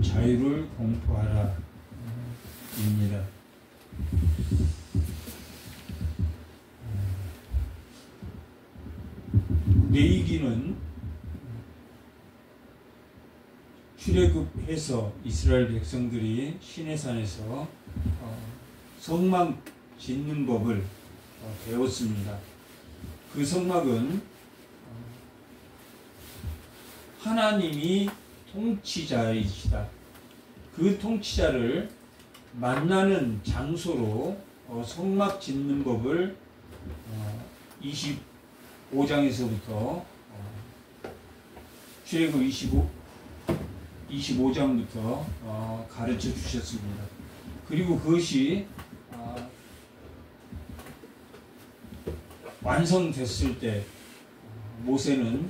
자유를 공포하라 입니다. 레위기는 출애굽해서 이스라엘 백성들이 시내산에서 성막 짓는 법을 배웠습니다. 그 성막은 하나님이 통치자이시다. 그 통치자를 만나는 장소로 성막 짓는 법을 25장에서부터 출애굽 25장부터 가르쳐 주셨습니다. 그리고 그것이 완성됐을 때 모세는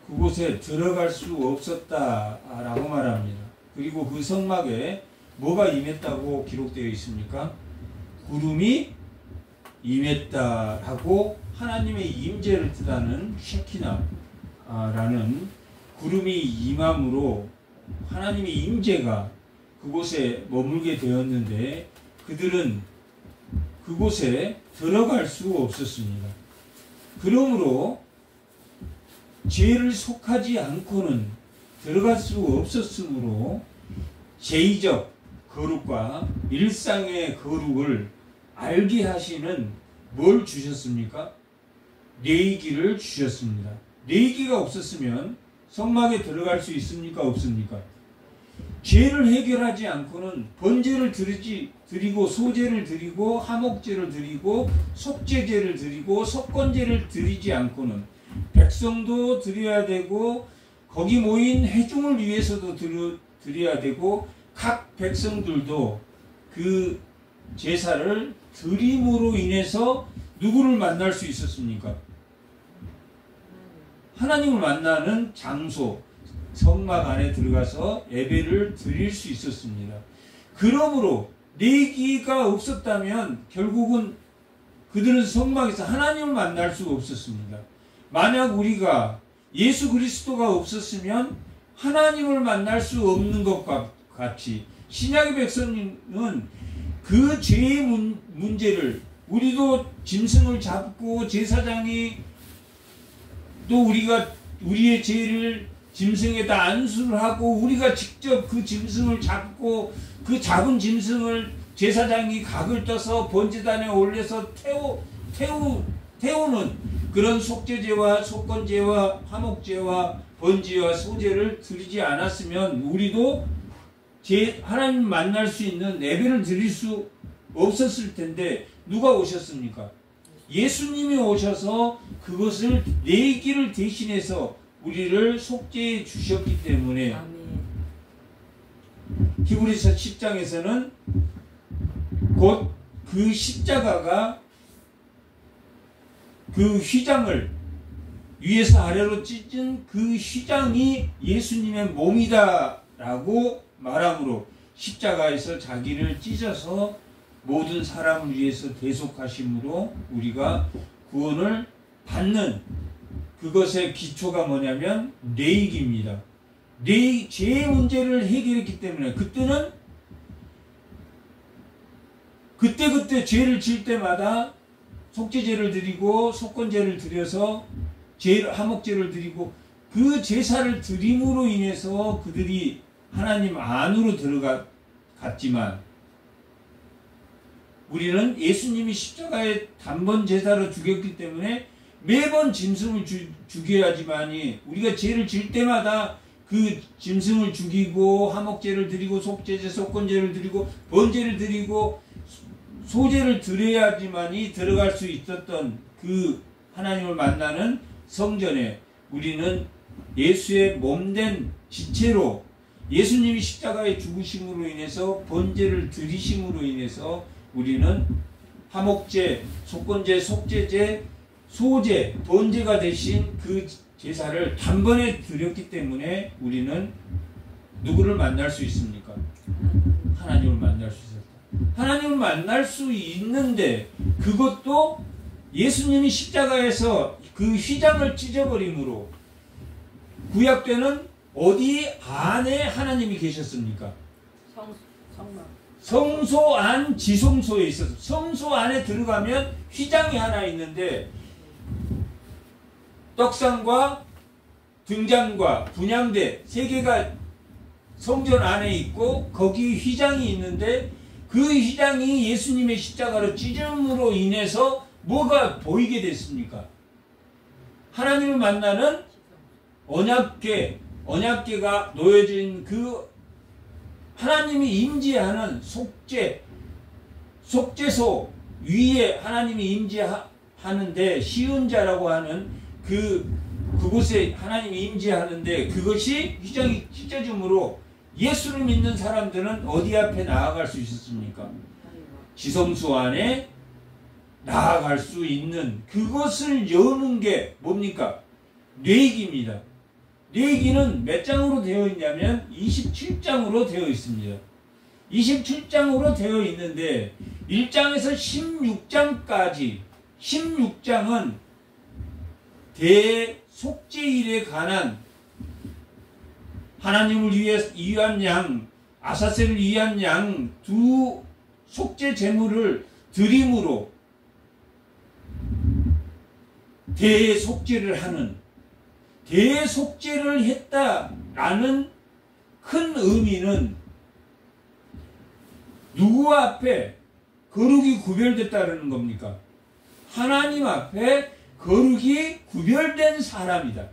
그곳에 들어갈 수 없었다라고 말합니다. 그리고 그 성막에 뭐가 임했다고 기록되어 있습니까? 구름이 임했다라고 하나님의 임재를 뜻하는 쉐키나라는 구름이 임함으로 하나님의 임재가 그곳에 머물게 되었는데 그들은 그곳에 들어갈 수 없었습니다. 그러므로 죄를 속하지 않고는 들어갈 수 없었으므로 죄의적 거룩과 일상의 거룩을 알게 하시는 뭘 주셨습니까? 레위기를 주셨습니다. 레위기가 없었으면 성막에 들어갈 수 있습니까? 없습니까? 죄를 해결하지 않고는 번제를 드리고 소제를 드리고 화목제를 드리고 속죄제를 드리고 속건제를 드리지 않고는 백성도 드려야 되고 거기 모인 회중을 위해서도 드려야 되고 각 백성들도 그 제사를 드림으로 인해서 누구를 만날 수 있었습니까? 하나님을 만나는 장소, 성막 안에 들어가서 예배를 드릴 수 있었습니다. 그러므로 레위기가 없었다면 결국은 그들은 성막에서 하나님을 만날 수가 없었습니다. 만약 우리가 예수 그리스도가 없었으면 하나님을 만날 수 없는 것과 같이 신약의 백성은 그 죄의 문제를 우리도 짐승을 잡고 제사장이 또 우리가 우리의 죄를 짐승에다 안수를 하고 우리가 직접 그 짐승을 잡고 그 잡은 짐승을 제사장이 각을 떠서 번제단에 올려서 태우는 그런 속죄제와 속건제와 화목제와 번제와 소제를 드리지 않았으면 우리도 하나님 만날 수 있는 예배를 드릴 수 없었을 텐데 누가 오셨습니까? 예수님이 오셔서 그것을 레위기를 대신해서 우리를 속죄해 주셨기 때문에 히브리서 10장에서는 곧 그 십자가가 그 휘장을 위에서 아래로 찢은 그 휘장이 예수님의 몸이다 라고 말함으로 십자가에서 자기를 찢어서 모든 사람을 위해서 대속하심으로 우리가 구원을 받는 그것의 기초가 뭐냐면 레위기입니다. 죄의 문제를 해결했기 때문에 그때는 그때 죄를 지을 때마다 속죄제를 드리고 속건제를 드려서 화목제를 드리고 그 제사를 드림으로 인해서 그들이 하나님 안으로 들어갔지만 우리는 예수님이 십자가에 단번 제사로 죽였기 때문에 매번 짐승을 죽여야지만이 우리가 죄를 지을 때마다 그 짐승을 죽이고 화목제를 드리고 속죄제 속건제를 드리고 번제를 드리고 소제를 드려야지만이 들어갈 수 있었던 그 하나님을 만나는 성전에 우리는 예수의 몸된 지체로 예수님이 십자가에 죽으심으로 인해서 번제를 드리심으로 인해서 우리는 화목제, 속건제, 속죄제, 소제, 번제가 되신 그 제사를 단번에 드렸기 때문에 우리는 누구를 만날 수 있습니까? 하나님을 만날 수 있었다. 하나님을 만날 수 있는데 그것도 예수님이 십자가에서 그 휘장을 찢어버림으로 구약 때는 어디 안에 하나님이 계셨습니까? 성막. 성소 안 지성소에 있어서 성소 안에 들어가면 휘장이 하나 있는데 떡상과 등잔과 분향대 세 개가 성전 안에 있고 거기 휘장이 있는데 그 휘장이 예수님의 십자가로 찢음으로 인해서 뭐가 보이게 됐습니까? 하나님을 만나는 언약궤가 놓여진 그 하나님이 임재하는 속죄소 위에 하나님이 임재하는데 시은자라고 하는 그곳에 하나님이 임재하는데 그것이 휘장이 찢어짐으로 예수를 믿는 사람들은 어디 앞에 나아갈 수 있었습니까? 지성소 안에 나아갈 수 있는 그것을 여는 게 뭡니까? 뇌기입니다. 뇌기는 몇 장으로 되어 있냐면 27장으로 되어 있습니다. 27장으로 되어 있는데 1장에서 16장까지 16장은 대속죄일에 관한 하나님을 위한 양 아사셀을 위한 양 두 속죄 제물을 드림으로 대속죄를 하는 대속죄를 했다라는 큰 의미는 누구 앞에 거룩이 구별됐다는 겁니까? 하나님 앞에 거룩이 구별된 사람이다.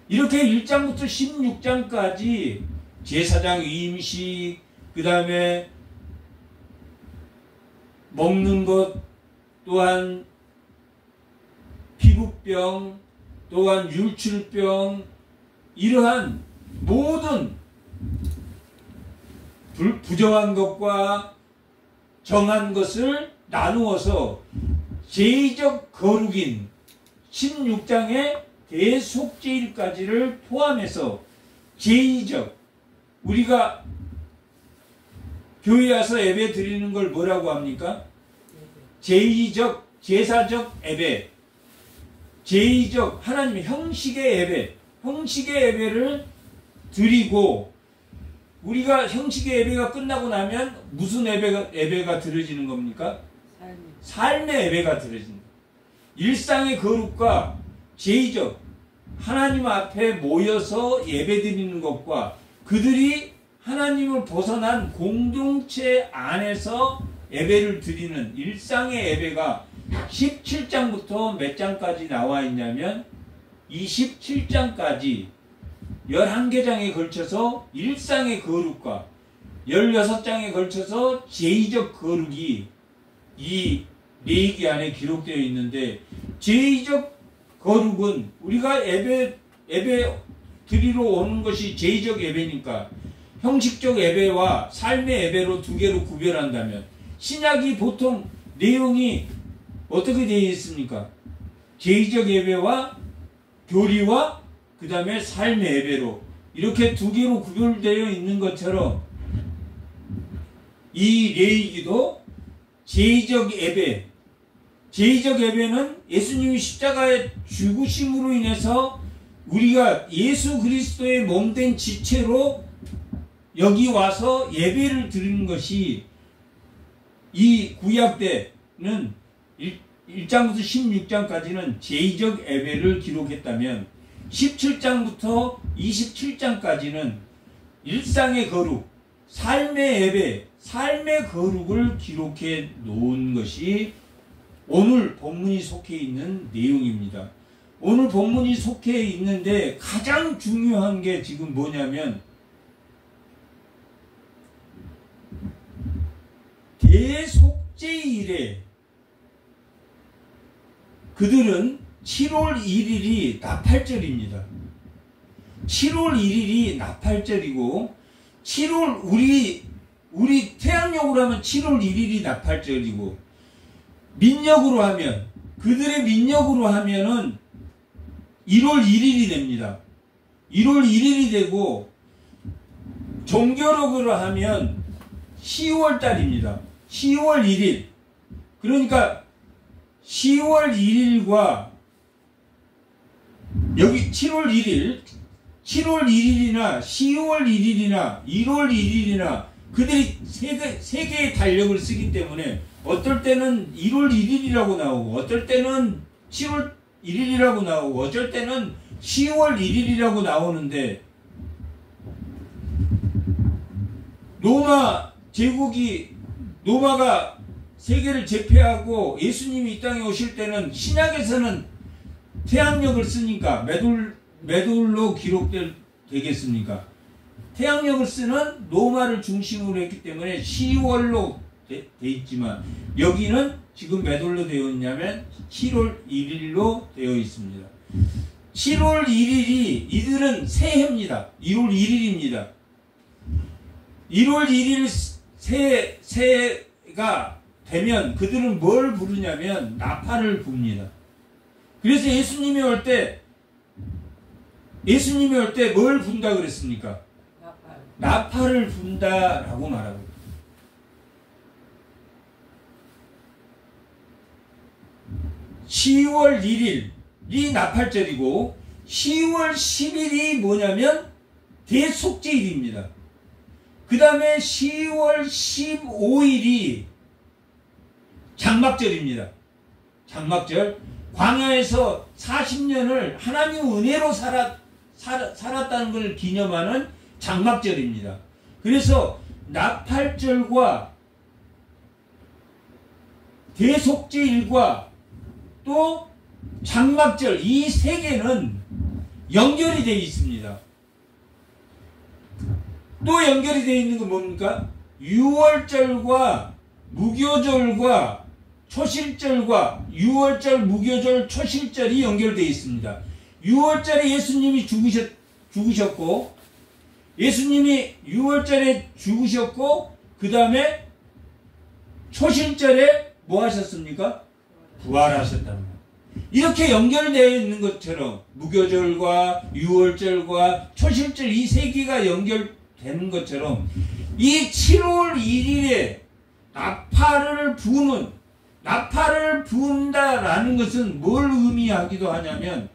이렇게 1장부터 16장까지 제사장 위임식, 그 다음에 먹는 것, 또한 피부병, 또한 율출병, 이러한 모든 부정한 것과 정한 것을 나누어서 제의적 거룩인 16장의 대속죄일까지를 포함해서 제의적, 우리가 교회 와서 예배 드리는 걸 뭐라고 합니까? 제의적, 제사적 예배, 제의적 하나님의 형식의 예배, 형식의 예배를 드리고 우리가 형식의 예배가 끝나고 나면 무슨 예배가 드려지는 겁니까? 삶의 예배가 드려진다. 일상의 거룩과 제의적 하나님 앞에 모여서 예배 드리는 것과 그들이 하나님을 벗어난 공동체 안에서 예배를 드리는 일상의 예배가 17장부터 몇 장까지 나와 있냐면 27장까지 11개장에 걸쳐서 일상의 거룩과 16장에 걸쳐서 제의적 거룩이 이 레위기 안에 기록되어 있는데 제의적 거룩은 우리가 예배 드리러 오는 것이 제의적 예배니까 형식적 예배와 삶의 예배로 두 개로 구별한다면 신약이 보통 내용이 어떻게 되어 있습니까? 제의적 예배와 교리와 그 다음에 삶의 예배로 이렇게 두 개로 구별되어 있는 것처럼 이 레위기도 제의적 예배는 예수님이 십자가의 죽으심으로 인해서 우리가 예수 그리스도의 몸된 지체로 여기 와서 예배를 드리는 것이 이 구약 때는 1장부터 16장까지는 제의적 예배를 기록했다면 17장부터 27장까지는 일상의 거룩, 삶의 예배, 삶의 거룩을 기록해 놓은 것이 오늘 본문이 속해 있는 내용입니다. 오늘 본문이 속해 있는데 가장 중요한 게 지금 뭐냐면 대속죄일에 그들은 7월 1일이 나팔절입니다. 7월 1일이 나팔절이고 7월 우리 태양력으로 하면 7월 1일이 나팔절이고 민력으로 하면 그들의 민력으로 하면은 1월 1일이 됩니다. 1월 1일이 되고 종교력으로 하면 10월 달입니다. 10월 1일. 그러니까 10월 1일과 여기 7월 1일, 7월 1일이나 10월 1일이나 1월 1일이나 그들이 세 개의 달력을 쓰기 때문에 어떨 때는 1월 1일이라고 나오고 어떨 때는 7월 1일이라고 나오고 어쩔 때는 10월 1일이라고 나오는데 로마 제국이 로마가 세계를 제패하고 예수님이 이 땅에 오실 때는 신약에서는 태양력을 쓰니까 매돌로 기록되겠습니까? 태양력을 쓰는 로마를 중심으로 했기 때문에 10월로 돼 있지만 여기는 지금 매돌로 되어 있냐면 7월 1일로 되어 있습니다. 7월 1일이 이들은 새해입니다. 1월 1일입니다. 1월 1일 새해가 되면 그들은 뭘 부르냐면 나팔을 붑니다. 그래서 예수님이 올 때 뭘 분다 그랬습니까? 나팔을 분다라고 말하고 10월 1일이 나팔절이고 10월 10일이 뭐냐면 대속죄일입니다. 그 다음에 10월 15일이 장막절입니다. 장막절. 광야에서 40년을 하나님 은혜로 살았다는 걸 기념하는 장막절입니다. 그래서 나팔절과 대속죄일과 또 장막절 이 세 개는 연결이 되어 있습니다. 또 연결이 되어 있는 건 뭡니까? 유월절과 무교절과 초실절과 유월절, 무교절, 초실절이 연결되어 있습니다. 유월절에 예수님이 죽으셨고 예수님이 유월절에 죽으셨고 그 다음에 초실절에 뭐 하셨습니까? 부활하셨답니다. 이렇게 연결되어 있는 것처럼 무교절과 유월절과 초실절 이 세 개가 연결되는 것처럼 이 7월 1일에 나팔을 부은다라는 것은 뭘 의미하기도 하냐면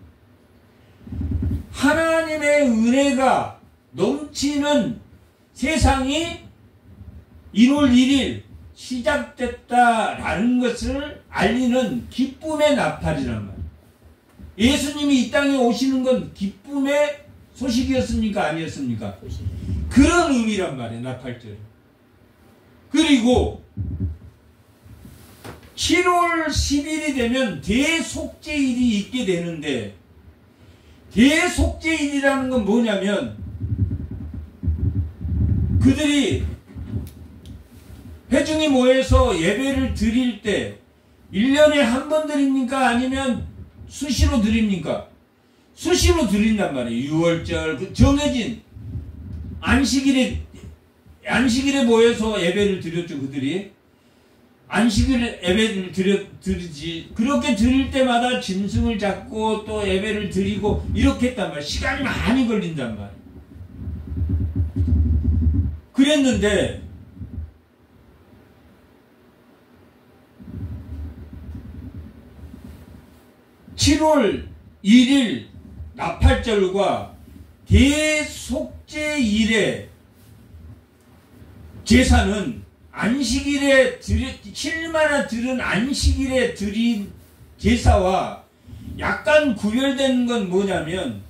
하나님의 은혜가 넘치는 세상이 1월 1일 시작됐다라는 것을 알리는 기쁨의 나팔이란 말이에요. 예수님이 이 땅에 오시는 건 기쁨의 소식이었습니까? 아니었습니까? 그런 의미란 말이에요. 나팔절. 그리고 7월 10일이 되면 대속죄일이 있게 되는데 대속죄일이라는 건 뭐냐면 그들이 회중이 모여서 예배를 드릴 때 1년에 한 번 드립니까? 아니면 수시로 드립니까? 수시로 드린단 말이에요. 6월절 정해진 안식일에 모여서 예배를 드렸죠. 그들이 안식일 예배를 드리지. 그렇게 드릴 때마다 짐승을 잡고 또 예배를 드리고 이렇게 했단 말이에요. 시간이 많이 걸린단 말이에요. 그랬는데 (7월 1일) 나팔절과 대속죄일의 제사는 안식일에 7일마나 들은 안식일에 드린 제사와 약간 구별되는 건 뭐냐면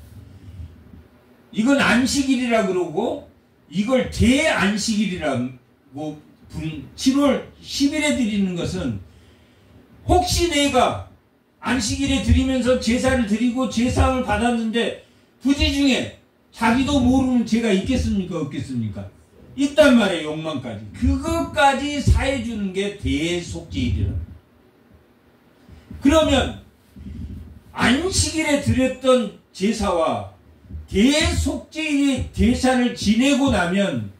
이건 안식일이라 그러고 이걸 대안식일이라고 7월 10일에 드리는 것은 혹시 내가 안식일에 드리면서 제사를 드리고 제사를 받았는데 부지 중에 자기도 모르는 죄가 있겠습니까? 없겠습니까? 있단 말이에요. 욕망까지. 그것까지 사해주는 게 대속죄일이라. 그러면 안식일에 드렸던 제사와 대속죄일의 제사를 지내고 나면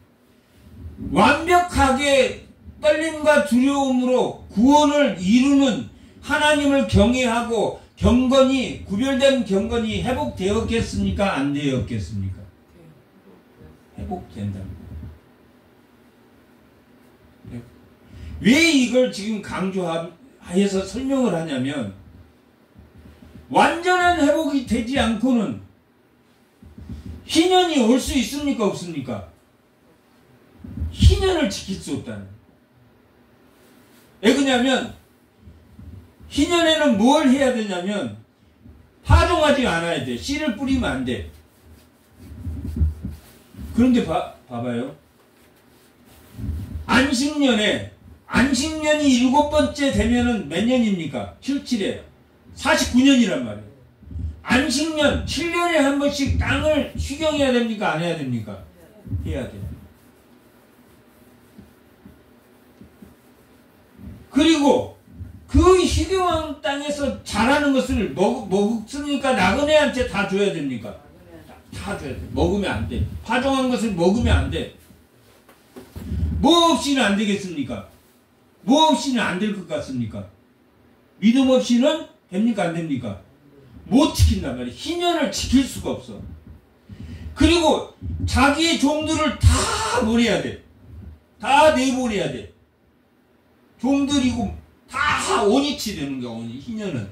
완벽하게 떨림과 두려움으로 구원을 이루는 하나님을 경외하고 경건이 구별된 경건이 회복되었겠습니까? 안 되었겠습니까? 회복된답니다. 왜 이걸 지금 강조해서 설명을 하냐면 완전한 회복이 되지 않고는 희년이 올 수 있습니까? 없습니까? 희년을 지킬 수 없다는. 왜 그러냐면 희년에는 뭘 해야 되냐면 파종하지 않아야 돼. 씨를 뿌리면 안 돼. 그런데 봐봐요. 안식년이 7번째 되면은 몇 년입니까? 77에 49년이란 말이에요. 안식년 7년에 한 번씩 땅을 휴경해야 됩니까? 안 해야 됩니까? 해야 돼요. 그리고 그 휴경한 땅에서 자라는 것을 먹습니까? 나그네한테 다 줘야 됩니까? 다 줘야 돼. 먹으면 안 돼. 파종한 것을 먹으면 안 돼. 뭐 없이는 안 되겠습니까? 뭐 없이는 안 될 것 같습니까? 믿음 없이는 됩니까? 안 됩니까? 못 지킨단 말이에요. 희년을 지킬 수가 없어. 그리고 자기의 종들을 다 보내야 돼. 다 내보내야 돼. 종들이고 다 원위치 되는 거야. 희년은.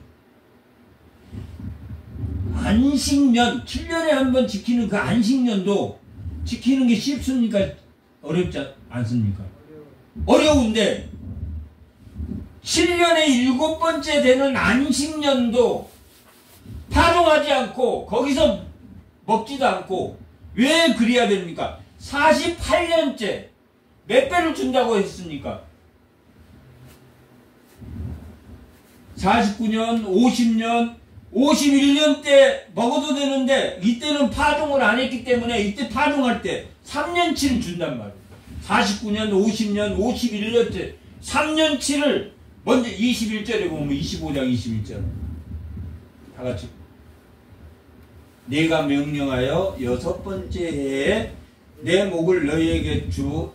안식년 7년에 한 번 지키는 그 안식년도 지키는 게 쉽습니까? 어렵지 않습니까? 어려운데 7년에 7번째 되는 안식년도 파종하지 않고 거기서 먹지도 않고 왜 그래야 됩니까? 48년째 몇 배를 준다고 했습니까? 49년, 50년, 51년 때 먹어도 되는데 이때는 파종을 안 했기 때문에 이때 파종할 때 3년치를 준단 말이에요. 49년, 50년, 51년째 3년치를 먼저 21절에 보면 25장 21절 다 같이 내가 명령하여 6번째 해에 내 목을 너희에게 주어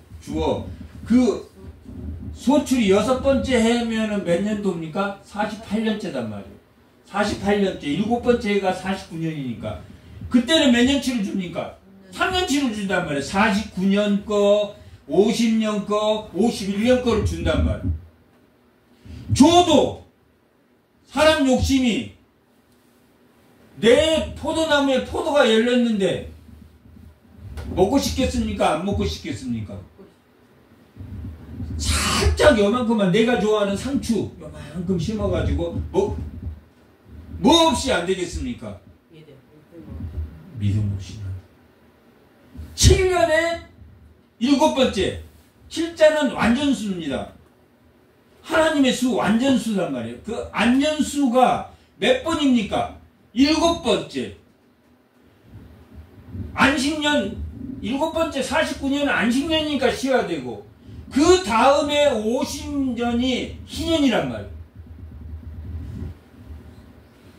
그 소출이 6번째 해면은 몇 년도입니까? 48년째단 말이에요. 48년째 7번째 해가 49년이니까 그때는 몇 년치를 줍니까? 3년치를 준단 말이에요. 49년 거 50년 거 51년 거를 준단 말이에요. 줘도 사람 욕심이 내 포도나무에 포도가 열렸는데 먹고 싶겠습니까? 안 먹고 싶겠습니까? 살짝 요만큼만 내가 좋아하는 상추 요만큼 심어가지고 뭐 없이 안 되겠습니까? 믿음 없이는 7년에 7번째 7자는 완전수입니다. 하나님의 수 완전수란 말이에요. 그 완전수가 몇 번입니까? 7번째. 안식년 7번째 49년은 안식년이니까 쉬어야 되고 그 다음에 50년이 희년이란 말이에요.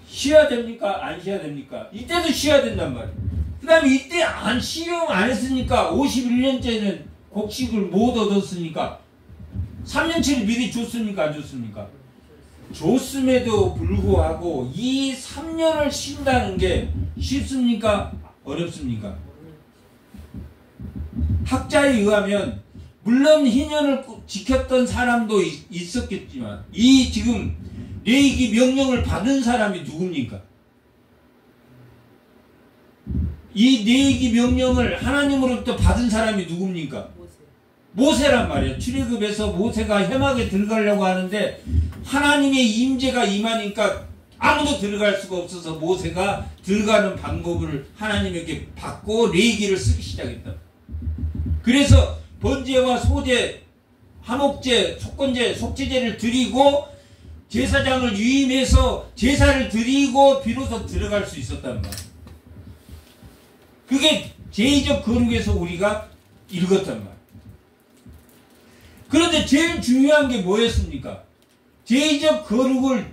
쉬어야 됩니까? 안 쉬어야 됩니까? 이때도 쉬어야 된단 말이에요. 그 다음에 이때 시용 안 했으니까 51년째는 곡식을 못 얻었으니까 3년치를 미리 줬습니까? 안 줬습니까? 줬음에도 불구하고 이 3년을 쉰다는 게 쉽습니까? 어렵습니까? 학자에 의하면 물론 희년을 지켰던 사람도 있었겠지만 이 지금 레위기 명령을 받은 사람이 누굽니까? 이 레위기 명령을 하나님으로부터 받은 사람이 누굽니까? 모세란 말이에요. 출애굽에서 모세가 회막에 들어가려고 하는데 하나님의 임재가 임하니까 아무도 들어갈 수가 없어서 모세가 들어가는 방법을 하나님에게 받고 레위기를 쓰기 시작했다. 그래서 번제와 소제, 화목제, 속건제, 속죄제를 드리고 제사장을 유임해서 제사를 드리고 비로소 들어갈 수 있었단 말이에요. 그게 제의적 거룩에서 우리가 읽었단 말이에요. 그런데 제일 중요한 게 뭐였습니까? 제의적 거룩을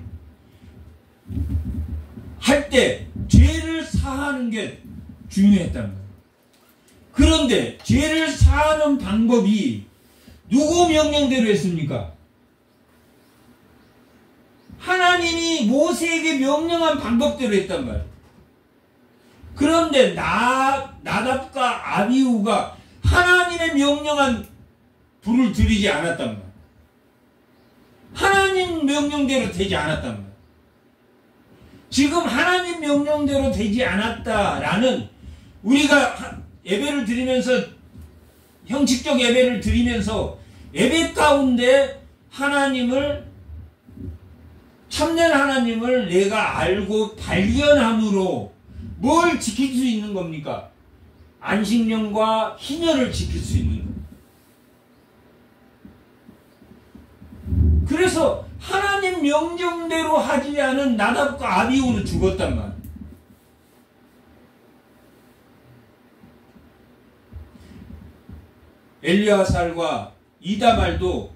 할 때 죄를 사하는 게 중요했단 말이에요. 그런데 죄를 사하는 방법이 누구 명령대로 했습니까? 하나님이 모세에게 명령한 방법대로 했단 말이에요. 그런데 나답과 아비후가 하나님의 명령한 불을 들이지 않았단 말이에요. 하나님 명령대로 되지 않았단 말이에요. 지금 하나님 명령대로 되지 않았다라는 우리가 예배를 드리면서 형식적 예배를 드리면서 예배 가운데 하나님을 참된 하나님을 내가 알고 발견함으로 뭘 지킬 수 있는 겁니까? 안식년과 희년을 지킬 수 있는 겁니다. 그래서 하나님 명령대로 하지 않은 나답과 아비후는 죽었단 말이에요. 엘리아살과 이다말도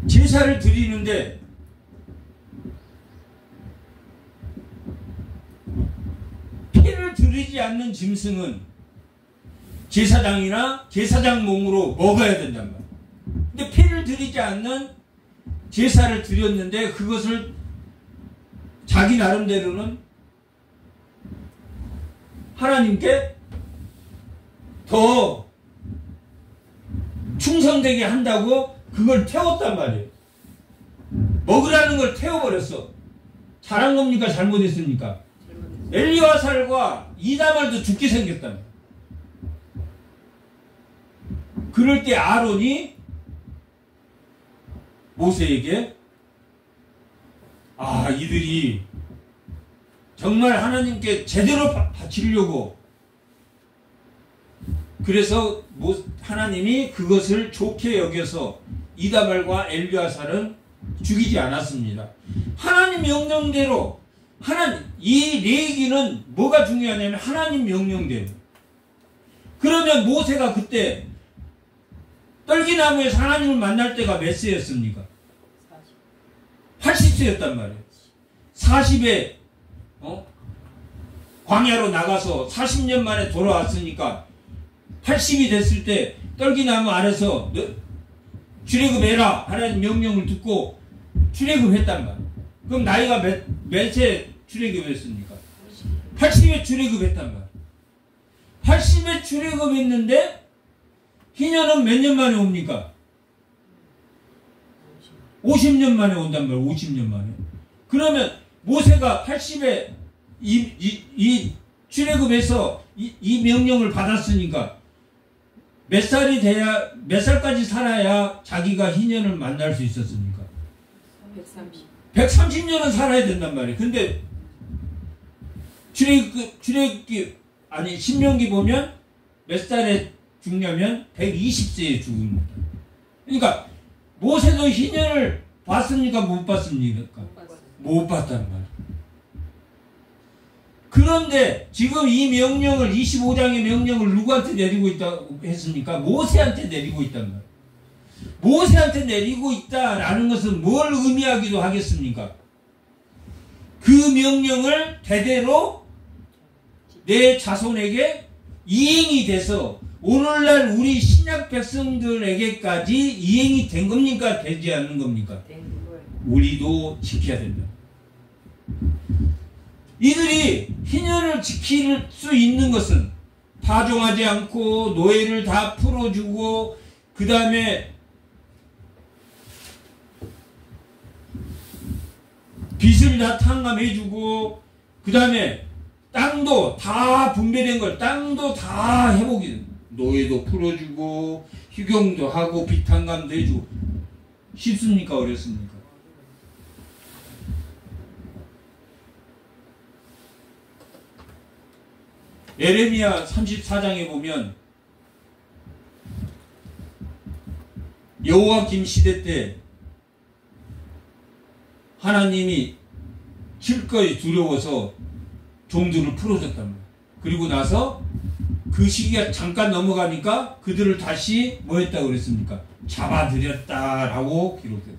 제사를 드리는데 피를 드리지 않는 짐승은 제사장이나 제사장 몸으로 먹어야 된단 말이에요. 근데 피를 드리지 않는 제사를 드렸는데 그것을 자기 나름대로는 하나님께 더 충성되게 한다고 그걸 태웠단 말이에요. 먹으라는 걸 태워버렸어. 잘한 겁니까? 잘못했습니까? 엘리야살과 이다말도 죽게 생겼단 말이에요. 그럴 때 아론이 모세에게 이들이 정말 하나님께 제대로 바치려고 그래서 하나님이 그것을 좋게 여겨서 이다말과 엘리야살은 죽이지 않았습니다. 하나님 명령대로 이 레위기는 뭐가 중요하냐면 하나님 명령대로. 그러면 모세가 그때 떨기나무에서 하나님을 만날 때가 몇 세였습니까? 80세였단 말이에요. 40에 광야로 나가서 40년 만에 돌아왔으니까 80이 됐을 때 떨기나무 아래서 출애굽해라 하나님 명령을 듣고 출애굽했단 말이에요. 그럼 나이가 몇세 출애굽했습니까? 80에 출애굽했단 말이에요. 80에 출애굽했는데 희년은 몇 년 만에 옵니까? 50년 만에 온단 말이에요. 50년 만에. 그러면 모세가 80에 이 출애굽해서 이 명령을 받았으니까 몇 살까지 살아야 자기가 희년을 만날 수 있었습니까? 130년은 살아야 된단 말이에요. 근데 신명기 보면 몇 살에 죽냐면 120세에 죽습니다. 그러니까 모세도 희년을 봤습니까? 못 봤습니까? 못 봤단 말이에요. 그런데 지금 이 명령을 25장의 명령을 누구한테 내리고 있다고 했습니까? 모세한테 내리고 있단 말이에요. 모세한테 내리고 있다라는 것은 뭘 의미하기도 하겠습니까? 그 명령을 대대로 내 자손에게 이행이 돼서 오늘날 우리 신약 백성들에게까지 이행이 된 겁니까? 되지 않는 겁니까? 우리도 지켜야 된다. 이들이 희년을 지킬 수 있는 것은 파종하지 않고 노예를 다 풀어주고 그 다음에 빚을 다 탕감해주고 그 다음에 땅도 다 분배된 걸 땅도 다 회복이 노예도 풀어주고 휴경도 하고 빚 탕감도 해주고 쉽습니까? 어렵습니까? 에레미야 34장에 보면 여호와김 시대 때 하나님이 실거이 두려워서 종들을 풀어줬단 말이에요. 그리고 나서 그 시기가 잠깐 넘어가니까 그들을 다시 뭐 했다고 그랬습니까? 잡아들였다라고 기록돼요.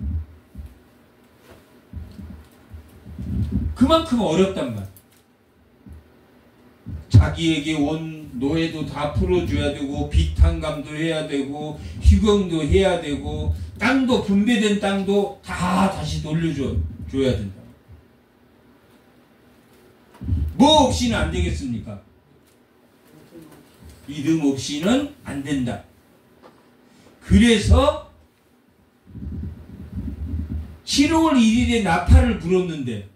그만큼 어렵단 말이에요. 자기에게 온 노예도 다 풀어줘야 되고 빚탕감도 해야 되고 휴경도 해야 되고 땅도 분배된 땅도 다 다시 돌려줘야 된다. 뭐 없이는 안 되겠습니까? 믿음 없이는 안 된다. 그래서 7월 1일에 나팔을 불었는데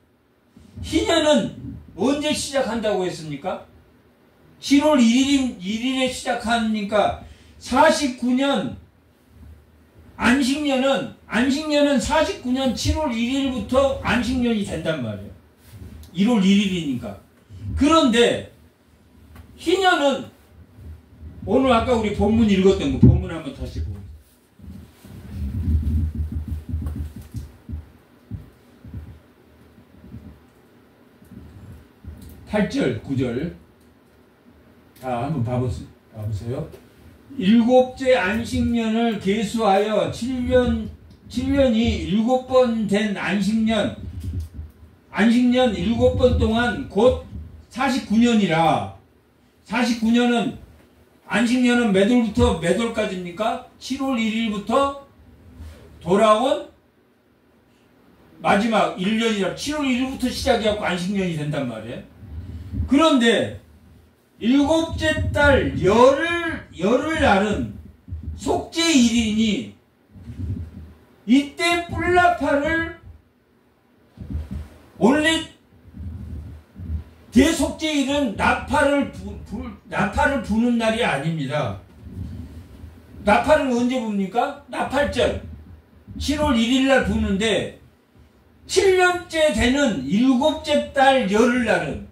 희년은 언제 시작한다고 했습니까? 7월 1일에 시작하니까 49년 안식년은 49년 7월 1일부터 안식년이 된단 말이에요. 1월 1일이니까. 그런데 희년은 오늘 아까 우리 본문 읽었던 거 본문 한번 다시 보고 8절 9절 자 한번 봐보세요. 일곱째 안식년을 계수하여 7년이 7번 된 안식년 7번 동안 곧 49년이라 49년은 안식년은 몇 월부터 몇 월까지입니까? 7월 1일부터 돌아온 마지막 1년이라 7월 1일부터 시작해갖고 안식년이 된단 말이에요. 그런데 일곱째 달 열흘날은 속죄일이니 이때 뿔나파를 원래 대속죄일은 나팔을 부는 날이 아닙니다. 나팔은 언제 붑니까? 나팔절 7월 1일날 부는데 7년째 되는 일곱째 달 열흘날은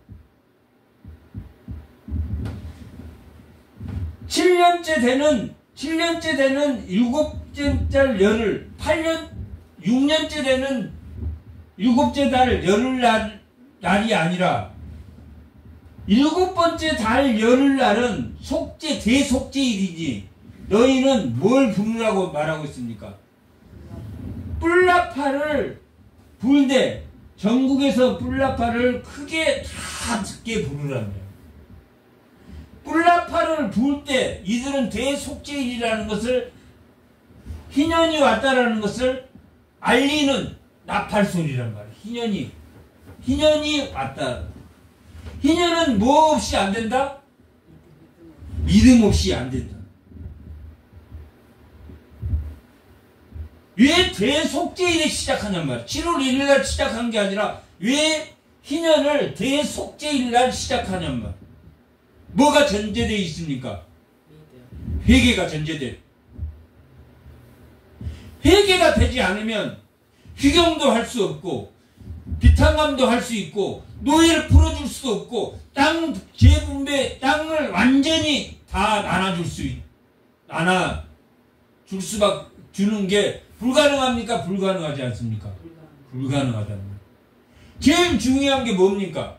7년째 되는 일곱째 달 열흘 6년째 되는 일곱째 달 열흘날이 아니라 일곱 번째 달 열흘날은 대속죄일이지 너희는 뭘 부르라고 말하고 있습니까? 뿔나파를 불되 전국에서 뿔나파를 크게 다 듣게 부르라는 거예요. 뿔나파를 불 때 이들은 대속죄일이라는 것을 희년이 왔다라는 것을 알리는 나팔소리란 말이에요. 희년이 왔다. 희년은 뭐 없이 안 된다? 믿음 없이 안 된다. 왜 대속죄일에 시작하냔 말이야. 7월 1일날 시작한 게 아니라 왜 희년을 대속죄일날 시작하냔 말이야. 뭐가 전제되어 있습니까? 회개가 전제돼. 회개가 되지 않으면 휴경도 할 수 없고 비탄감도 할 수 있고 노예를 풀어줄 수도 없고 땅 재분배 땅을 완전히 다 나눠줄 수밖에 주는 게 불가능합니까? 불가능하지 않습니까? 불가능하다는 거예요. 제일 중요한 게 뭡니까?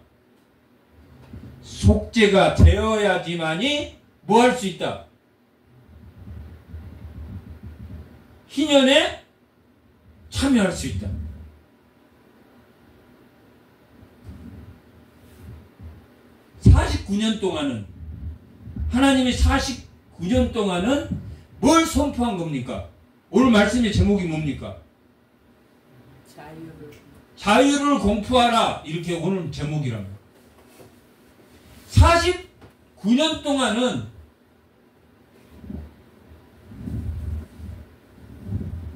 속죄가 되어야지만이 뭐 할 수 있다? 희년에 참여할 수 있다. 하나님이 49년 동안은 뭘 선포한 겁니까? 오늘 말씀의 제목이 뭡니까? 자유를 공포하라. 이렇게 오늘 제목이랍니다. 49년 동안은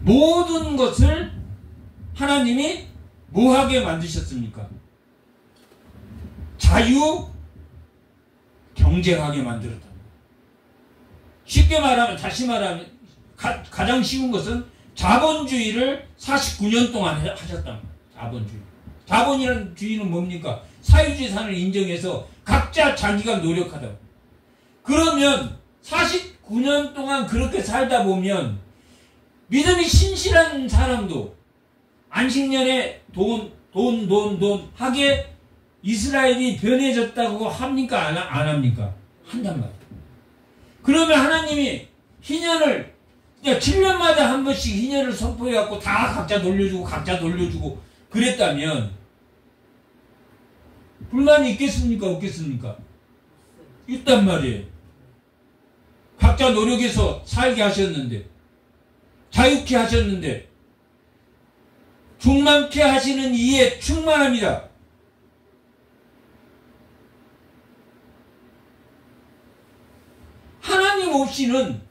모든 것을 하나님이 뭐하게 만드셨습니까? 경쟁하게 만들었다. 쉽게 말하면 다시 말하면 가장 쉬운 것은 자본주의를 49년 동안 하셨다. 자본이라는 주의는 뭡니까? 사유재산을 인정해서 각자 자기가 노력하다. 그러면 49년 동안 그렇게 살다 보면 믿음이 신실한 사람도 안식년에 돈 하게 이스라엘이 변해졌다고 합니까? 안 합니까? 한단 말이에요. 그러면 하나님이 희년을 7년마다 한 번씩 희년을 선포해갖고 다 각자 돌려주고 그랬다면 불만이 있겠습니까? 없겠습니까? 있단 말이에요. 각자 노력해서 살게 하셨는데 자유케 하셨는데 충만케 하시는 이에 충만합니다. 하나님 없이는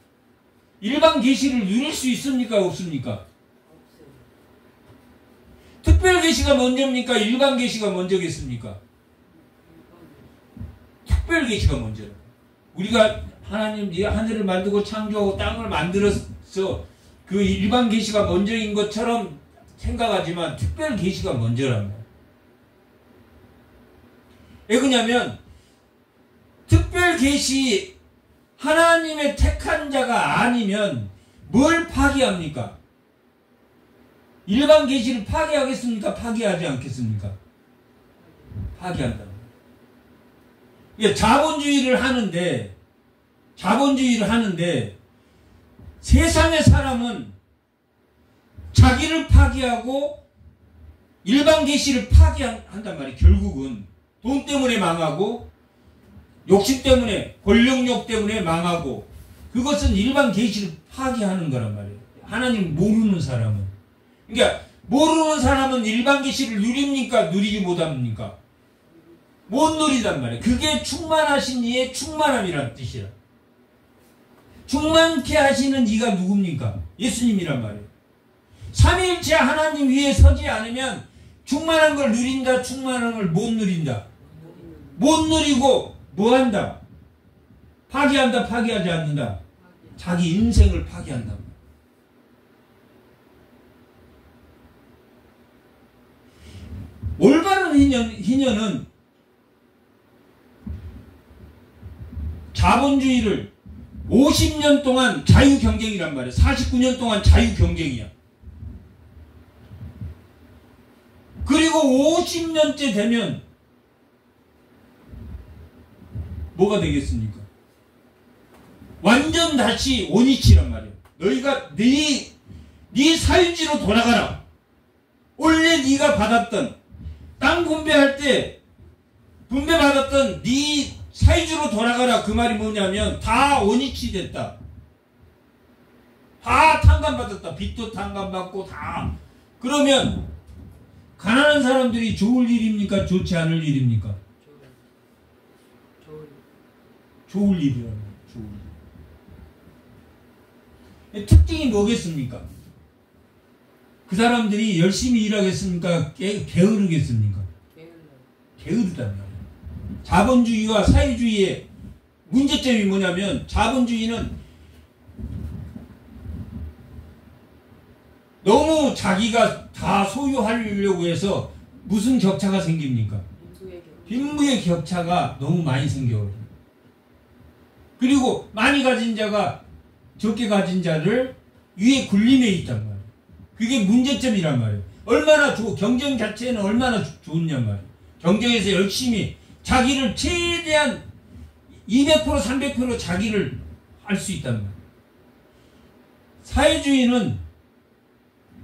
일반 계시를 누릴 수 있습니까? 없습니까? 특별 계시가 먼저입니까? 일반 계시가 먼저겠습니까? 특별 계시가 먼저라. 우리가 하나님 하늘을 만들고 창조하고 땅을 만들어서 그 일반 계시가 먼저인 것처럼 생각하지만 특별 계시가 먼저란 말이에요. 왜 그러냐면 특별 계시 하나님의 택한 자가 아니면 뭘 파기합니까? 일반 계시를 파기하겠습니까? 파기하지 않겠습니까? 파기한다. 자본주의를 하는데 세상의 사람은 자기를 파기하고 일반 계시를 파기한단 말이에요. 결국은 돈 때문에 망하고 욕심 때문에 권력욕 때문에 망하고 그것은 일반 계시를 파기하는 거란 말이에요. 하나님 모르는 사람은. 그러니까 모르는 사람은 일반 계시를 누립니까? 누리지 못합니까? 못 누리단 말이에요. 그게 충만하신 이의 충만함이란 뜻이라. 충만케 하시는 이가 누굽니까? 예수님이란 말이에요. 삼위일체 하나님 위에 서지 않으면 충만한 걸 누린다, 충만한 걸 못 누린다. 못 누리고 뭐한다? 파기한다, 파기하지 않는다. 자기 인생을 파기한다. 올바른 희년은 자본주의를 50년 동안 자유경쟁이란 말이에요. 49년 동안 자유경쟁이야. 그리고 50년째 되면 뭐가 되겠습니까? 완전 다시 원위치란 말이에요. 너희가 네 사유지로 돌아가라. 원래 네가 받았던 땅 분배할 때 분배받았던 네 사유지로 돌아가라. 그 말이 뭐냐면 다 원위치 됐다. 다 탕감받았다. 빚도 탕감받고 다. 그러면 가난한 사람들이 좋을 일입니까? 좋지 않을 일입니까? 좋을 일이라는 거예요. 좋을 일. 특징이 뭐겠습니까? 그 사람들이 열심히 일하겠습니까? 게으르겠습니까? 게으르단 말이에요. 자본주의와 사회주의의 문제점이 뭐냐면 자본주의는 너무 자기가 다 소유하려고 해서 무슨 격차가 생깁니까? 빈부의 격차가 너무 많이 생겨요. 그리고 많이 가진 자가 적게 가진 자를 위에 굴림에 있단 말이에요. 그게 문제점이란 말이에요. 얼마나 경쟁 자체는 얼마나 좋냐 말이에요. 경쟁에서 열심히 자기를 최대한 200% 300% 자기를 할 수 있단 말이에요. 사회주의는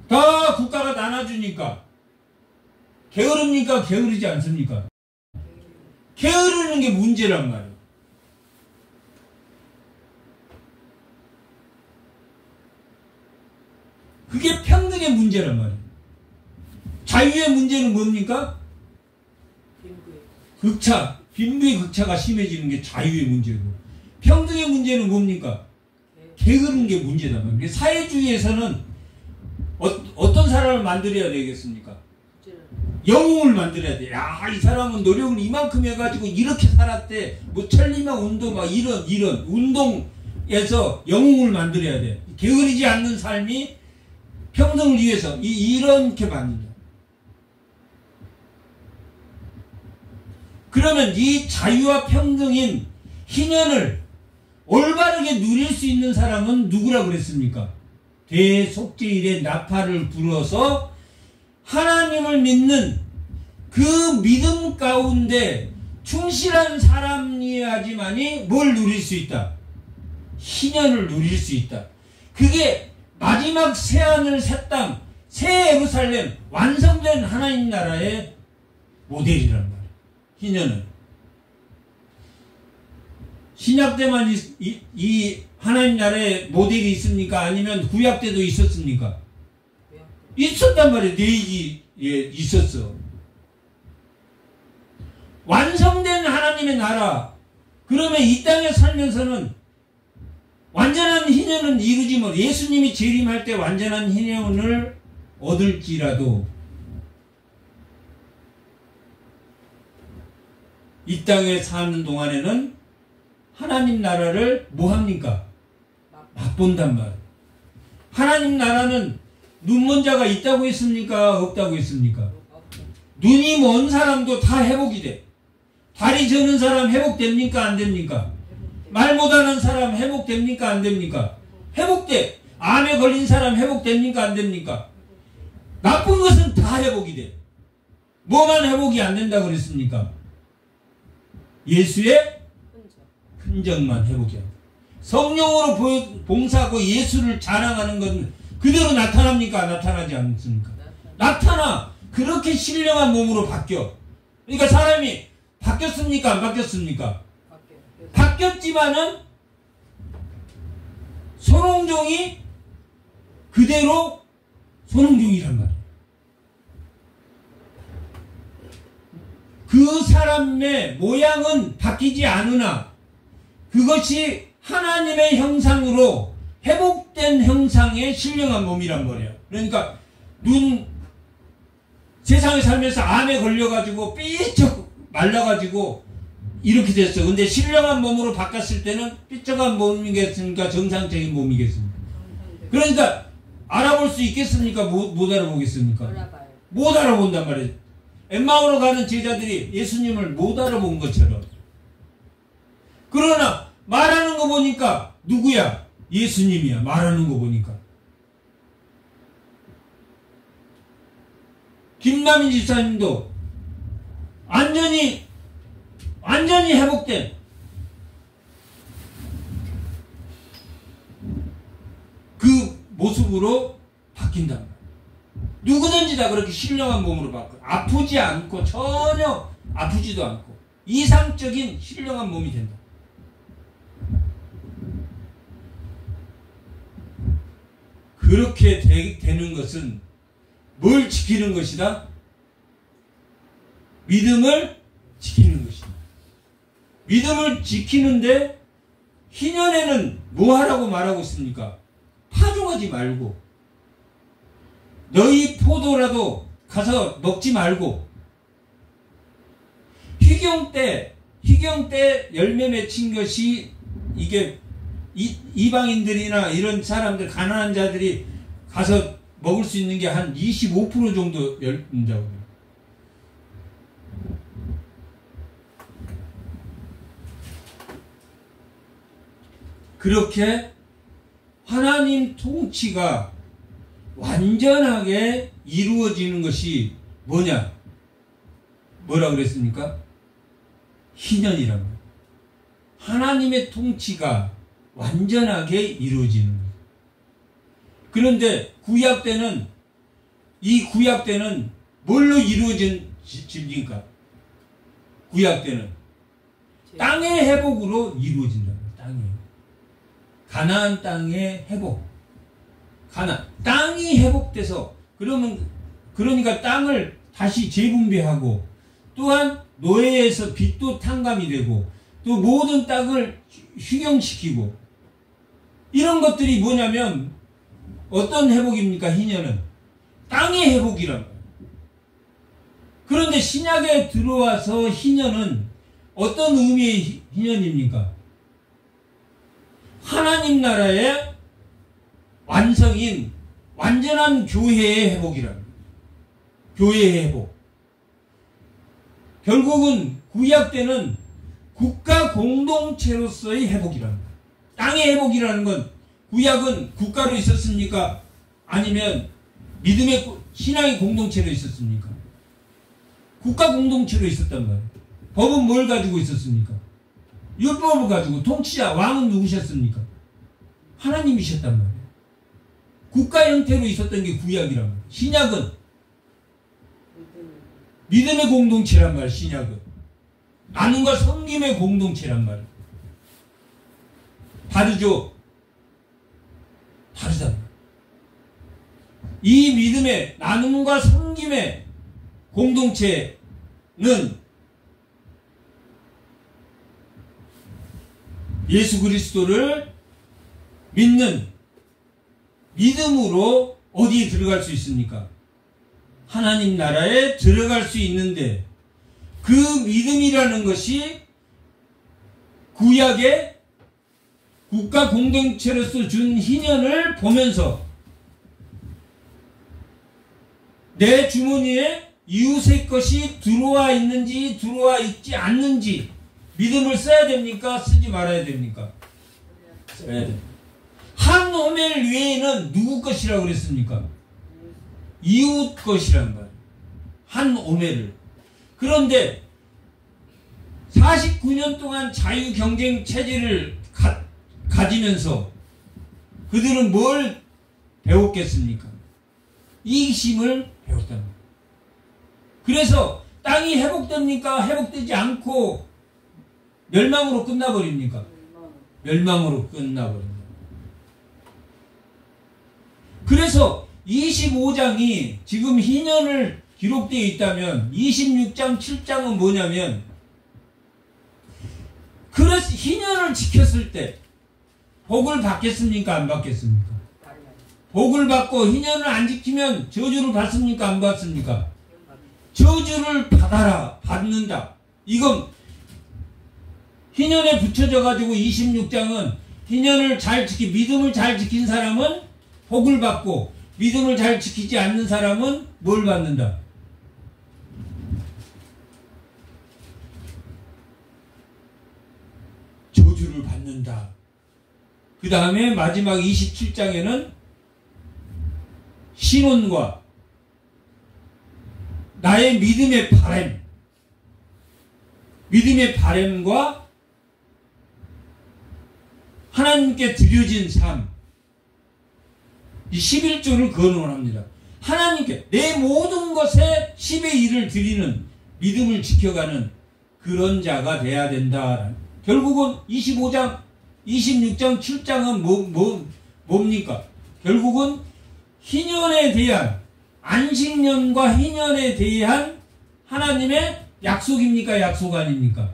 다 국가가 나눠주니까 게으릅니까? 게으르지 않습니까? 게으르는 게 문제란 말이에요. 그게 평등의 문제란 말이에요. 자유의 문제는 뭡니까? 극차, 빈부의 극차가 심해지는 게 자유의 문제고, 평등의 문제는 뭡니까? 게으른 게 문제단 말이에요. 사회주의에서는 어떤 사람을 만들어야 되겠습니까? 영웅을 만들어야 돼. 야, 이 사람은 노력을 이만큼 해가지고 이렇게 살았대. 뭐 천리막 운동, 막 이런 운동에서 영웅을 만들어야 돼. 게으르지 않는 삶이 평등을 위해서 이렇게 만든다. 그러면 이 자유와 평등인 희년을 올바르게 누릴 수 있는 사람은 누구라 그랬습니까? 대속죄일에 나팔을 불어서 하나님을 믿는 그 믿음 가운데 충실한 사람이야지만이 뭘 누릴 수 있다? 희년을 누릴 수 있다. 그게 마지막 새하늘 새땅 새 예루살렘 완성된 하나님 나라의 모델이란 말이에요. 희년은 신약 때만 이 하나님 나라의 모델이 있습니까? 아니면 구약 때도 있었습니까? 있었단 말이에요. 네 있었어. 완성된 하나님의 나라. 그러면 이 땅에 살면서는 완전한 희년은 이루지 못. 예수님이 재림할 때 완전한 희년을 얻을지라도 이 땅에 사는 동안에는 하나님 나라를 뭐 합니까? 맛본단 말이에요. 하나님 나라는 눈먼 자가 있다고 했습니까? 없다고 했습니까? 눈이 먼 사람도 다 회복이 돼. 다리 저는 사람 회복됩니까? 안 됩니까? 말 못하는 사람 회복됩니까? 안 됩니까? 회복돼. 암에 걸린 사람 회복됩니까? 안 됩니까? 나쁜 것은 다 회복이 돼. 뭐만 회복이 안 된다 그랬습니까? 예수의 흔적만 회복이 안 돼. 성령으로 봉사하고 예수를 자랑하는 건 그대로 나타납니까? 나타나지 않습니까? 나타나. 그렇게 신령한 몸으로 바뀌어. 그러니까 사람이 바뀌었습니까? 안 바뀌었습니까? 바뀌었지만은 손흥종이 그대로 손흥종이란 말이에요. 그 사람의 모양은 바뀌지 않으나 그것이 하나님의 형상으로 회복된 형상의 신령한 몸이란 말이에요. 그러니까 세상에 살면서 암에 걸려가지고 삐쩍 말라가지고 이렇게 됐어. 근데 신령한 몸으로 바꿨을 때는 삐쩍한 몸이겠습니까? 정상적인 몸이겠습니까? 그러니까 알아볼 수 있겠습니까? 못 알아보겠습니까? 못 알아본단 말이에요. 엠마오로 가는 제자들이 예수님을 못 알아본 것처럼. 그러나 말하는 거 보니까 누구야? 예수님이야. 말하는 거 보니까. 김남인 집사님도 완전히 회복된 그 모습으로 바뀐다. 누구든지 다 그렇게 신령한 몸으로 바꿔. 아프지 않고 전혀 아프지도 않고 이상적인 신령한 몸이 된다. 그렇게 되는 것은 뭘 지키는 것이다? 믿음을 지키는 것이다. 믿음을 지키는데 희년에는 뭐 하라고 말하고 있습니까? 파종하지 말고 너희 포도라도 가서 먹지 말고 희경 때 열매 맺힌 것이 이게 이방인들이나 이런 사람들 가난한 자들이 가서 먹을 수 있는 게 한 25% 정도 열린다고. 그렇게 하나님 통치가 완전하게 이루어지는 것이 뭐냐? 뭐라 그랬습니까? 희년이란 말이에요. 하나님의 통치가 완전하게 이루어지는 거예요. 그런데 구약 때는 뭘로 이루어집니까? 구약 때는 땅의 회복으로 이루어진다. 가나안 땅의 회복. 땅이 회복돼서 그러니까 땅을 다시 재분배하고 또한 노예에서 빚도 탕감이 되고 또 모든 땅을 휴경시키고 이런 것들이 뭐냐면 어떤 회복입니까? 희년은 땅의 회복이란 말이에요. 그런데 신약에 들어와서 희년은 어떤 의미의 희년입니까? 하나님 나라의 완성인 완전한 교회의 회복이랍니다. 교회의 회복. 결국은 구약 때는 국가 공동체로서의 회복이랍니다. 땅의 회복이라는 건 구약은 국가로 있었습니까? 아니면 믿음의 신앙의 공동체로 있었습니까? 국가 공동체로 있었단 말이에요. 법은 뭘 가지고 있었습니까? 율법을 가지고. 통치자 왕은 누구셨습니까? 하나님이셨단 말이에요. 국가 형태로 있었던 게 구약이란 말이에요. 신약은 믿음의 공동체란 말이에요. 신약은 나눔과 섬김의 공동체란 말이에요. 다르죠? 다르다. 이 믿음의 나눔과 섬김의 공동체는 예수 그리스도를 믿는 믿음으로 어디에 들어갈 수 있습니까? 하나님 나라에 들어갈 수 있는데 그 믿음이라는 것이 구약의 국가 공동체로서 준 희년을 보면서 내 주머니에 이웃의 것이 들어와 있는지 들어와 있지 않는지 믿음을 써야 됩니까? 쓰지 말아야 됩니까? 써야 됩니다. 한 오멜 외에는 누구 것이라고 그랬습니까? 이웃 것이란 말이에요. 한 오멜을. 그런데 49년 동안 자유경쟁 체제를 가지면서 그들은 뭘 배웠겠습니까? 이기심을 배웠다는 거예요. 그래서 땅이 회복됩니까? 회복되지 않고 멸망으로 끝나버립니까? 멸망으로 끝나버립니다. 그래서 25장이 지금 희년을 기록되어 있다면 26장, 7장은 뭐냐면 그래서 희년을 지켰을 때 복을 받겠습니까? 안 받겠습니까? 복을 받고 희년을 안 지키면 저주를 받습니까? 안 받습니까? 저주를 받아라. 받는다. 이건 희년에 붙여져 가지고 26장은 희년을 잘 믿음을 잘 지킨 사람은 복을 받고 믿음을 잘 지키지 않는 사람은 뭘 받는다? 저주를 받는다. 그 다음에 마지막 27장에는 신원과 나의 믿음의 바램과 하나님께 드려진 삶, 이 11조를 거론합니다. 하나님께 내 모든 것에 10의 1을 드리는 믿음을 지켜가는 그런 자가 돼야 된다. 결국은 25장, 26장, 7장은 뭡니까? 결국은 희년에 대한 안식년과 희년에 대한 하나님의 약속입니까? 약속 아닙니까?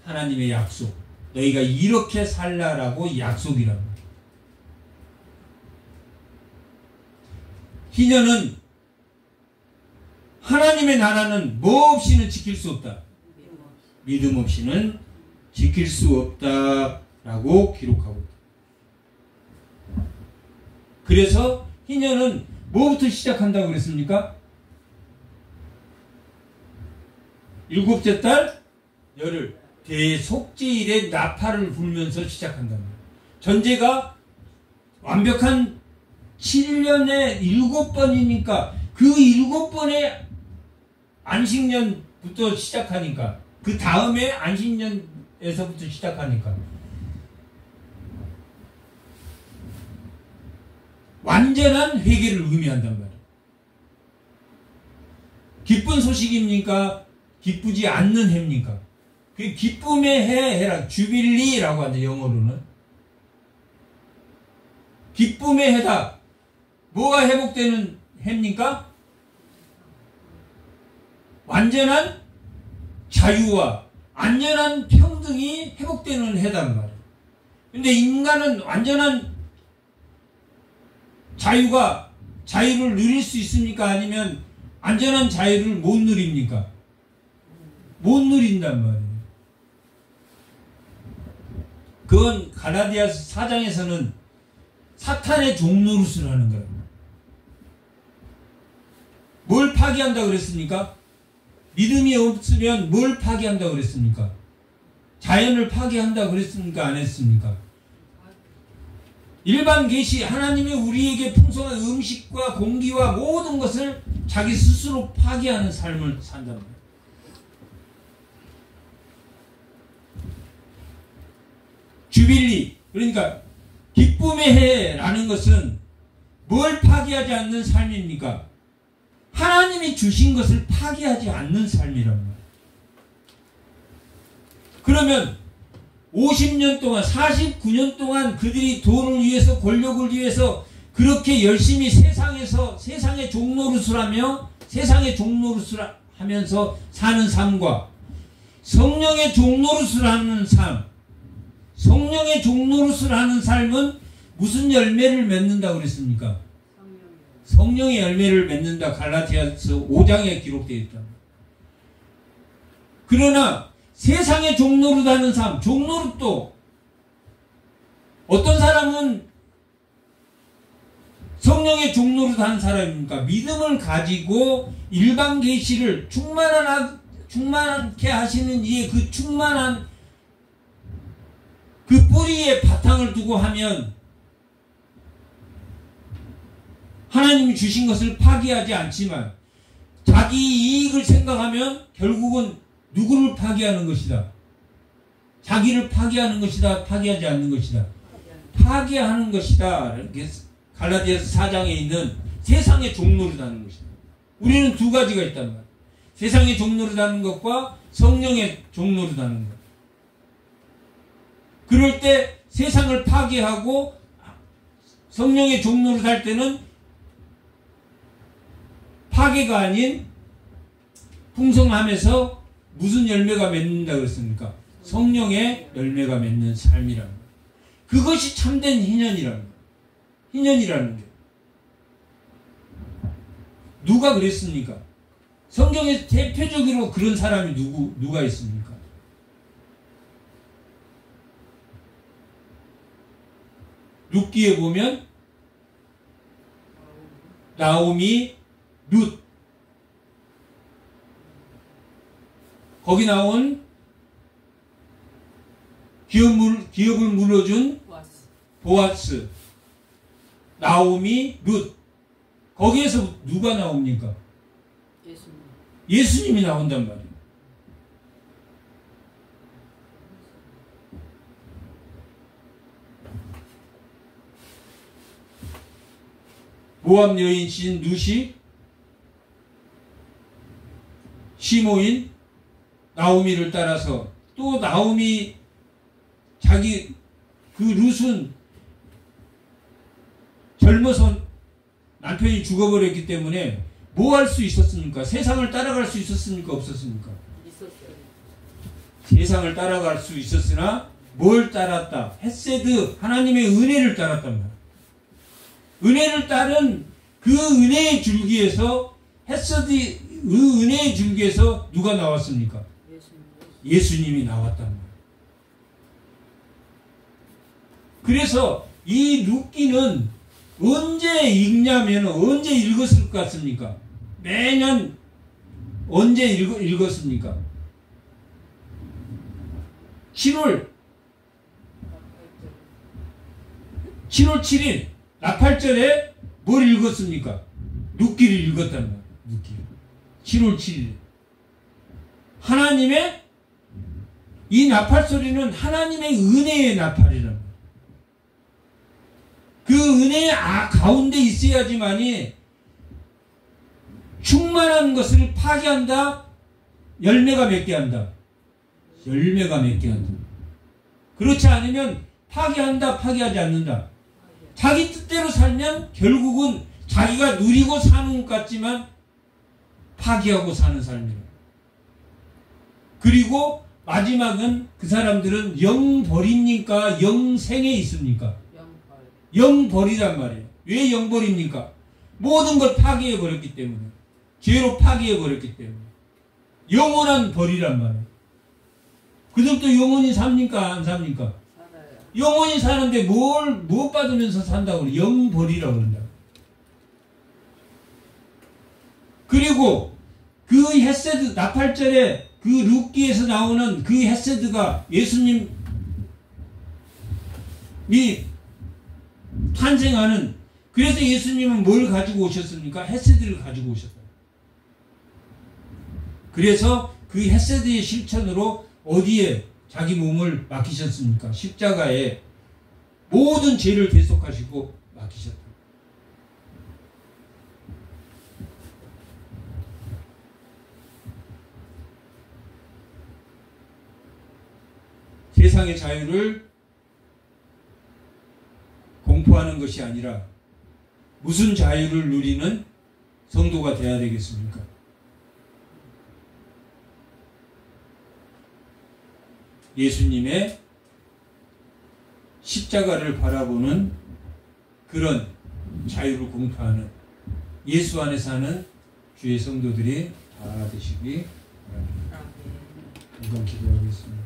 하나님의 약속. 너희가 이렇게 살라라고 약속이라고. 희년은 하나님의 나라는 뭐 없이는 지킬 수 없다. 믿음 없이는 지킬 수 없다라고 기록하고 있다. 그래서 희년은 뭐부터 시작한다고 그랬습니까? 일곱째 달 열흘 대속죄일에 나팔을 불면서 시작한답니다. 전제가 완벽한 7년에 7번이니까 그 7번의 안식년부터 시작하니까 그 다음에 안식년에서부터 시작하니까 완전한 회개를 의미한단 말이에요. 기쁜 소식입니까? 기쁘지 않는 해입니까? 그 기쁨의 해라 주빌리라고 하죠. 영어로는 기쁨의 해다. 뭐가 회복되는 해입니까? 완전한 자유와 안전한 평등이 회복되는 해단 말이에요. 근데 인간은 완전한 자유를 누릴 수 있습니까? 아니면 안전한 자유를 못 누립니까? 못 누린단 말이에요. 그건 갈라디아서 4장에서는 사탄의 종노릇을 하는 거예요. 뭘 파기한다고 그랬습니까? 믿음이 없으면 뭘 파기한다고 그랬습니까? 자연을 파괴한다고 그랬습니까? 안 했습니까? 일반 계시 하나님이 우리에게 풍성한 음식과 공기와 모든 것을 자기 스스로 파괴하는 삶을 산답니다. 주빌리, 그러니까 기쁨의 해라는 것은 뭘 파괴하지 않는 삶입니까? 하나님이 주신 것을 파괴하지 않는 삶이란 말이에요. 그러면 50년 동안 49년 동안 그들이 돈을 위해서 권력을 위해서 그렇게 열심히 세상의 종노릇을 하며 세상의 종노릇을 하면서 사는 삶과 성령의 종노릇을 하는 삶, 성령의 종노릇을 하는 삶은 무슨 열매를 맺는다고 그랬습니까? 성령의 열매를 맺는다. 갈라디아서 5장에 기록되어 있다. 그러나 세상의 종노릇 하는 삶, 종노릇도 어떤 사람은 성령의 종노릇 하는 사람입니까? 믿음을 가지고 일반 계시를 충만하게 하시는 이의 그 충만한 그 뿌리에 바탕을 두고 하면 하나님이 주신 것을 파기하지 않지만 자기 이익을 생각하면 결국은 누구를 파기하는 것이다. 자기를 파기하는 것이다. 파기하지 않는 것이다. 파기하는 것이다. 갈라디아서 4장에 있는 세상의 종노릇하는 것이다. 우리는 두 가지가 있단 말이야. 세상의 종노릇하는 것과 성령의 종노릇하는 것. 그럴 때 세상을 파괴하고 성령의 종노릇할 때는 파괴가 아닌 풍성함에서 무슨 열매가 맺는다 그랬습니까? 성령의 열매가 맺는 삶이라는 거예요. 그것이 참된 희년이라는 거예요. 희년이라는 게. 누가 그랬습니까? 성경에 대표적으로 그런 사람이 누가 있습니까? 룻기에 보면 나오미, 룻, 거기 나온 기업을 물어준 보아스, 나오미, 룻, 거기에서 누가 나옵니까? 예수님이 나온단 말이에요. 모압 여인신 룻이 시모인 나오미를 따라서 또 나오미 자기 그 룻은 젊어서 남편이 죽어버렸기 때문에 뭐 할 수 있었습니까? 세상을 따라갈 수 있었습니까? 없었습니까? 있었어요. 세상을 따라갈 수 있었으나 뭘 따랐다? 헤세드, 하나님의 은혜를 따랐단 말이야. 은혜를 따른 그 은혜의 줄기에서 헤세드, 그 은혜의 줄기에서 누가 나왔습니까? 예수님이 나왔단 말이야. 그래서 이 룻기는 언제 읽냐면 언제 읽었을 것 같습니까? 매년 언제 읽었습니까? 7월 7일 나팔절에 뭘 읽었습니까? 룻기를 읽었단 말이에요. 룻기. 7월 7일. 하나님의 이 나팔 소리는 하나님의 은혜의 나팔이란 말이에요. 그 은혜의 가운데 있어야지만이 충만한 것을 파괴한다. 열매가 맺게 한다. 열매가 맺게 한다. 그렇지 않으면 파괴한다. 파괴하지 않는다. 자기 뜻대로 살면 결국은 자기가 누리고 사는 것 같지만 파괴하고 사는 삶이에요. 그리고 마지막은 그 사람들은 영벌입니까? 영생에 있습니까? 영벌이란 말이에요. 왜 영벌입니까? 모든 걸 파괴해버렸기 때문에. 죄로 파괴해버렸기 때문에. 영원한 벌이란 말이에요. 그들도 영원히 삽니까? 안 삽니까? 살아요. 영원히 사는데 무엇 받으면서 산다고 그래? 영벌이라고 그런다. 그리고 그 헤세드, 나팔절에 그 룻기에서 나오는 그 헤세드가 예수님이 탄생하는, 그래서 예수님은 뭘 가지고 오셨습니까? 헤세드를 가지고 오셨다. 그래서 그 헤세드의 실천으로 어디에 자기 몸을 맡기셨습니까? 십자가에 모든 죄를 대속하시고 맡기셨다. 세상의 자유를 공포하는 것이 아니라 무슨 자유를 누리는 성도가 되어야 되겠습니까? 예수님의 십자가를 바라보는 그런 자유를 공포하는 예수 안에 사는 주의 성도들이 다 되시기 바랍니다. 잠깐 기도하겠습니다.